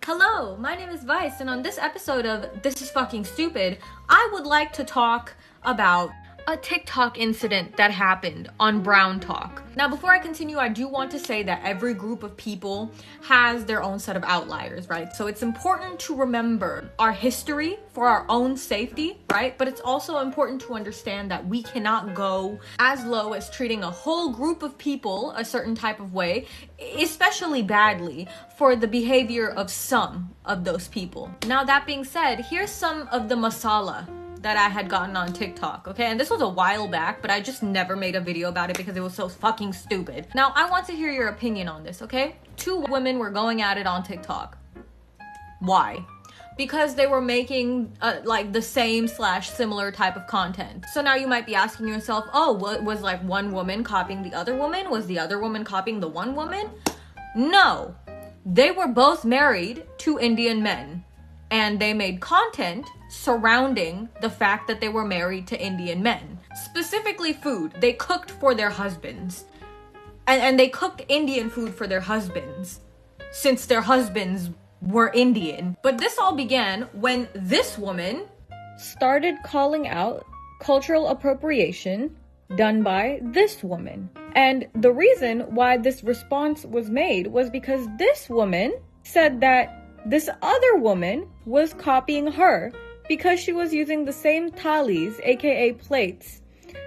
Hello, my name is Vice, and on this episode of This Is Fucking Stupid, I would like to talk about a TikTok incident that happened on Brown Talk. Now, before I continue, I do want to say that every group of people has their own set of outliers, right? So it's important to remember our history for our own safety, right? But it's also important to understand that we cannot go as low as treating a whole group of people a certain type of way, especially badly, for the behavior of some of those people. Now, that being said, here's some of the masala that I had gotten on TikTok, okay? And this was a while back, but I just never made a video about it because it was so fucking stupid. Now, I want to hear your opinion on this, okay? Two women were going at it on TikTok. Why? Because they were making like the same / similar type of content. So now you might be asking yourself, oh, what was like one woman copying the other woman? Was the other woman copying the one woman? No. They were both married to Indian men, and they made content surrounding the fact that they were married to Indian men. Specifically food. They cooked for their husbands. And they cooked Indian food for their husbands, since their husbands were Indian. But this all began when this woman started calling out cultural appropriation done by this woman. And the reason why this response was made was because this woman said that this other woman was copying her because she was using the same thalis, aka plates,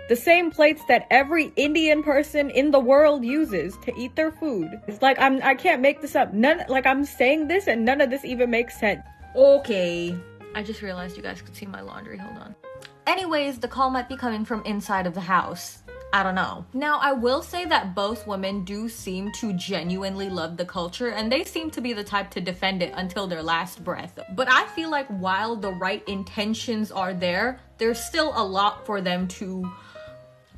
the same plates that every Indian person in the world uses to eat their food. It's like I can't make this up. I'm saying this and none of this even makes sense. Okay. I just realized you guys could see my laundry. Hold on. Anyways, the call might be coming from inside of the house. I don't know. Now, I will say that both women do seem to genuinely love the culture, and they seem to be the type to defend it until their last breath. But I feel like while the right intentions are there, there's still a lot for them to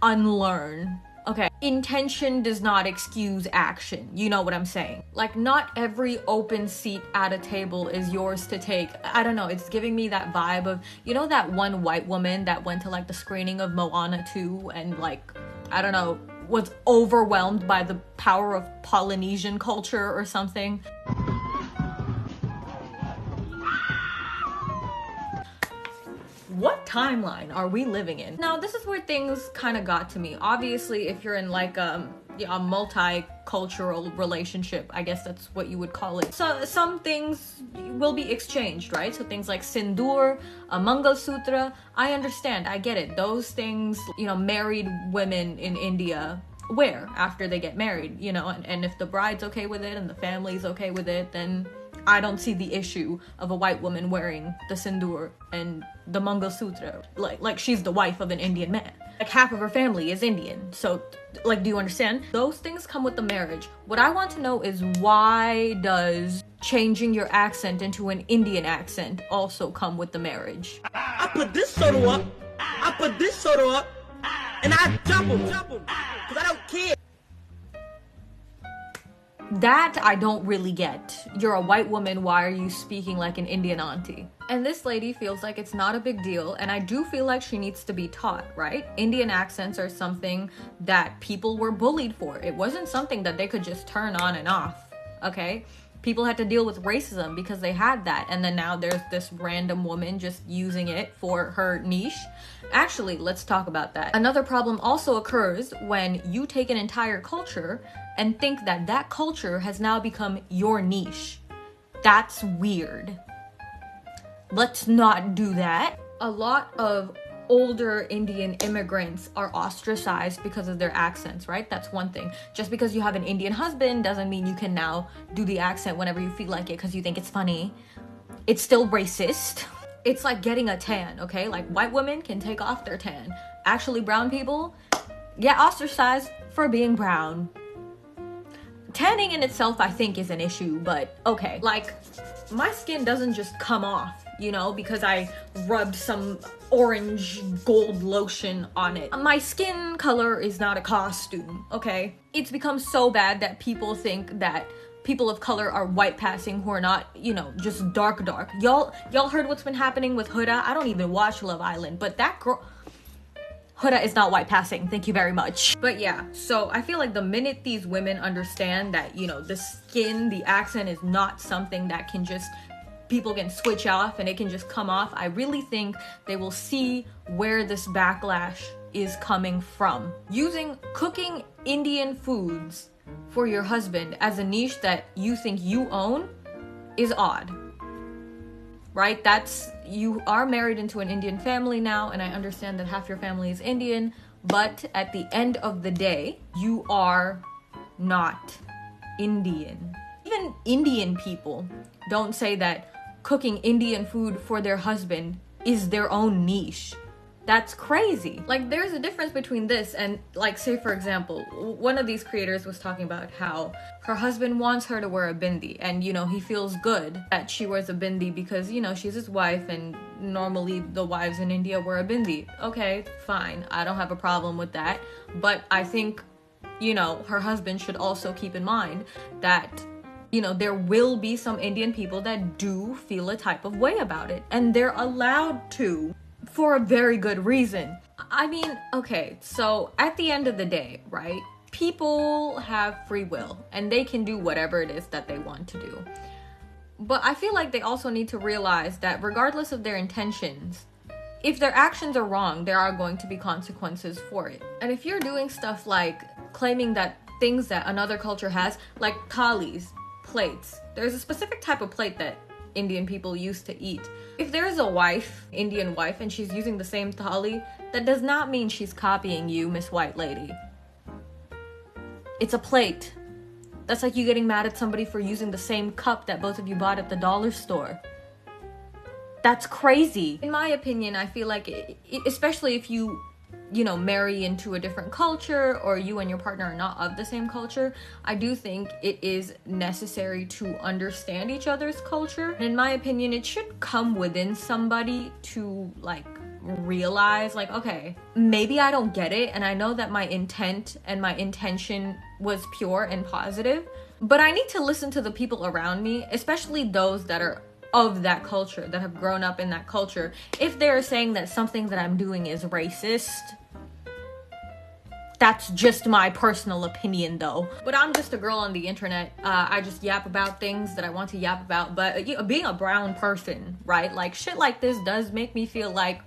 unlearn. Okay, intention does not excuse action. You know what I'm saying? Like, not every open seat at a table is yours to take. I don't know, it's giving me that vibe of, you know, that one white woman that went to like the screening of Moana 2 and like, I don't know, was overwhelmed by the power of Polynesian culture or something. What timeline are we living in? Now, this is where things kind of got to me. Obviously, if you're in like a multicultural relationship, I guess that's what you would call it. So some things will be exchanged, right? So things like sindoor, a Mangal Sutra, I understand, I get it. Those things, you know, married women in India wear after they get married, you know, and if the bride's okay with it and the family's okay with it, then I don't see the issue of a white woman wearing the sindoor and the Mangal Sutra. Like she's the wife of an Indian man. Like half of her family is Indian. So, like, do you understand? Those things come with the marriage. What I want to know is, why does changing your accent into an Indian accent also come with the marriage? I put this soda up, and I jump them, because I don't care. That I don't really get. You're a white woman, why are you speaking like an Indian auntie? And this lady feels like it's not a big deal, and I do feel like she needs to be taught, right? Indian accents are something that people were bullied for. It wasn't something that they could just turn on and off, okay? People had to deal with racism because they had that, and then now there's this random woman just using it for her niche. Actually, let's talk about that. Another problem also occurs when you take an entire culture and think that that culture has now become your niche. That's weird. Let's not do that. A lot of older Indian immigrants are ostracized because of their accents, right? That's one thing. Just because you have an Indian husband doesn't mean you can now do the accent whenever you feel like it because you think it's funny. It's still racist. It's like getting a tan, okay? Like, white women can take off their tan. Actually, brown people get ostracized for being brown. Tanning in itself, I think, is an issue, but okay. Like, my skin doesn't just come off, you know, because I rubbed some orange gold lotion on it. My skin color is not a costume, okay? It's become so bad that people think that people of color are white passing who are not, you know, just dark. Y'all heard what's been happening with Huda? I don't even watch Love Island, but that girl, Huda is not white passing. Thank you very much. But yeah, so I feel like the minute these women understand that, you know, the skin, the accent is not something that can just, people can switch off and it can just come off, I really think they will see where this backlash is coming from. Using cooking Indian foods for your husband as a niche that you think you own is odd. Right? You are married into an Indian family now, and I understand that half your family is Indian, but at the end of the day, you are not Indian. Even Indian people don't say that cooking Indian food for their husband is their own niche. That's crazy. Like, there's a difference between this and, like, say for example, one of these creators was talking about how her husband wants her to wear a bindi, and, you know, he feels good that she wears a bindi because, you know, she's his wife and normally the wives in India wear a bindi. Okay, fine. I don't have a problem with that. But I think, you know, her husband should also keep in mind that, you know, there will be some Indian people that do feel a type of way about it, and they're allowed to, for a very good reason. I mean, okay, so at the end of the day, right, people have free will and they can do whatever it is that they want to do. But I feel like they also need to realize that regardless of their intentions, if their actions are wrong, there are going to be consequences for it. And if you're doing stuff like claiming that things that another culture has, like thalis, plates, there's a specific type of plate that Indian people used to eat. If there's a wife, Indian wife, and she's using the same thali, that does not mean she's copying you, Miss White Lady. It's a plate. That's like you getting mad at somebody for using the same cup that both of you bought at the dollar store. That's crazy. In my opinion, I feel like, especially if you know, marry into a different culture, or you and your partner are not of the same culture, I do think it is necessary to understand each other's culture. And in my opinion, it should come within somebody to, like, realize, like, okay, maybe I don't get it, and I know that my intent and my intention was pure and positive, but I need to listen to the people around me, especially those that are of that culture, that have grown up in that culture. If they're saying that something that I'm doing is racist, that's just my personal opinion though. But I'm just a girl on the internet. I just yap about things that I want to yap about. But being a brown person, right? Like, shit like this does make me feel like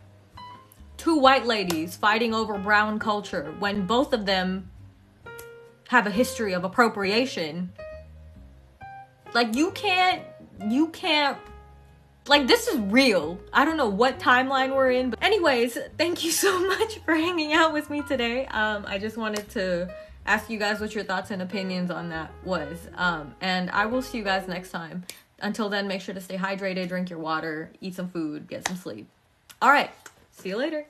two white ladies fighting over brown culture when both of them have a history of appropriation. Like, you can't, like, this is real. I don't know what timeline we're in, but anyways, thank you so much for hanging out with me today. I just wanted to ask you guys what your thoughts and opinions on that was. And I will see you guys next time. Until then, make sure to stay hydrated, drink your water, eat some food, get some sleep. All right, see you later.